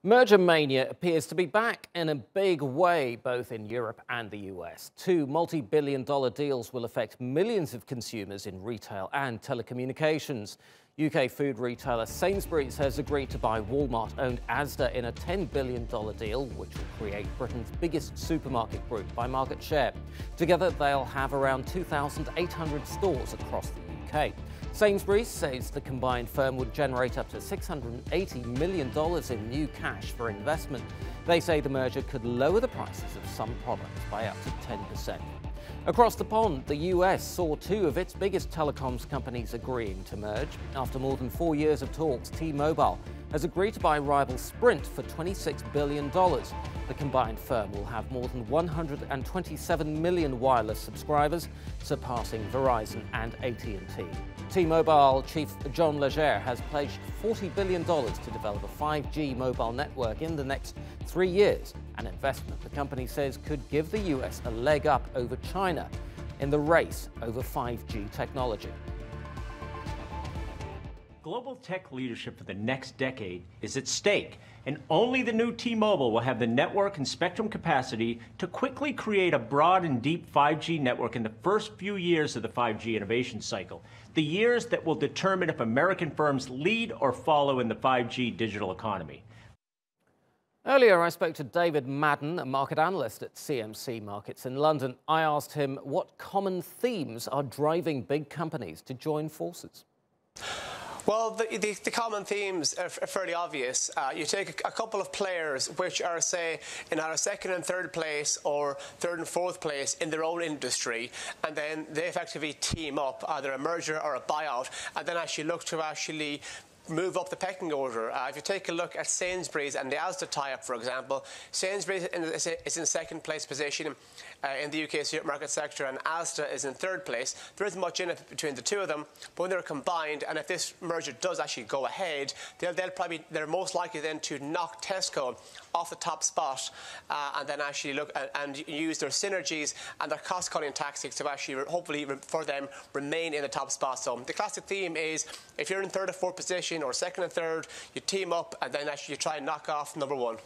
Merger mania appears to be back in a big way, both in Europe and the US. Two multi-billion-dollar deals will affect millions of consumers in retail and telecommunications. UK food retailer Sainsbury's has agreed to buy Walmart-owned Asda in a $10 billion deal, which will create Britain's biggest supermarket group by market share. Together, they'll have around 2,800 stores across the UK. Sainsbury's says the combined firm would generate up to $680 million in new cash for investment. They say the merger could lower the prices of some products by up to 10%. Across the pond, the US saw two of its biggest telecoms companies agreeing to merge. After more than 4 years of talks, T-Mobile has agreed to buy rival Sprint for $26 billion. The combined firm will have more than 127 million wireless subscribers, surpassing Verizon and AT&T. T-Mobile chief John Legere has pledged $40 billion to develop a 5G mobile network in the next 3 years, an investment the company says could give the US a leg up over China in the race over 5G technology. Global tech leadership for the next decade is at stake, and only the new T-Mobile will have the network and spectrum capacity to quickly create a broad and deep 5G network in the first few years of the 5G innovation cycle, the years that will determine if American firms lead or follow in the 5G digital economy. Earlier, I spoke to David Madden, a market analyst at CMC Markets in London. I asked him what common themes are driving big companies to join forces. Well, the common themes are fairly obvious. You take a couple of players which are, say, in either second and third place or third and fourth place in their own industry, and then they effectively team up, either a merger or a buyout, and then actually look to move up the pecking order. If you take a look at Sainsbury's and the Asda tie-up, for example, Sainsbury's is in second place position in the UK supermarket sector, and Asda is in third place. There isn't much in it between the two of them, but when they're combined, and if this merger does actually go ahead, they're most likely then to knock Tesco off the top spot, and then actually look and use their synergies and their cost-cutting tactics to actually hopefully for them remain in the top spot. So the classic theme is if you're in third or fourth position or second and third, you team up and then actually you try and knock off number one.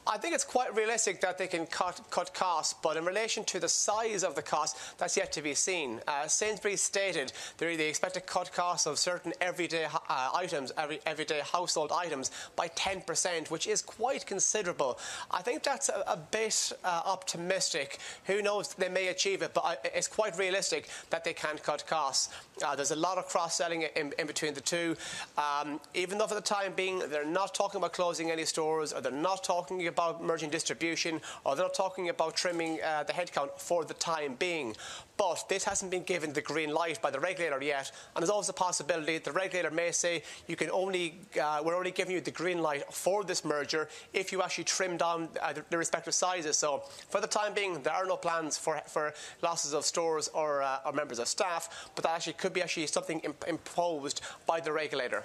I think it's quite realistic that they can cut costs, but in relation to the size of the cost, that's yet to be seen. Sainsbury's stated they expect to cut costs of certain everyday items, everyday household items, by 10%, which is quite considerable. I think that's a bit optimistic. Who knows, they may achieve it, but it's quite realistic that they can cut costs. There's a lot of cross-selling in between the two. Even though for the time being they're not talking about closing any stores, or they're not talking about merging distribution, or they're not talking about trimming the headcount for the time being. But this hasn't been given the green light by the regulator yet, and there's always a possibility the regulator may say we're only giving you the green light for this merger if you actually trim down the respective sizes. So for the time being, there are no plans for losses of stores or members of staff, but that actually could be something imposed by the regulator.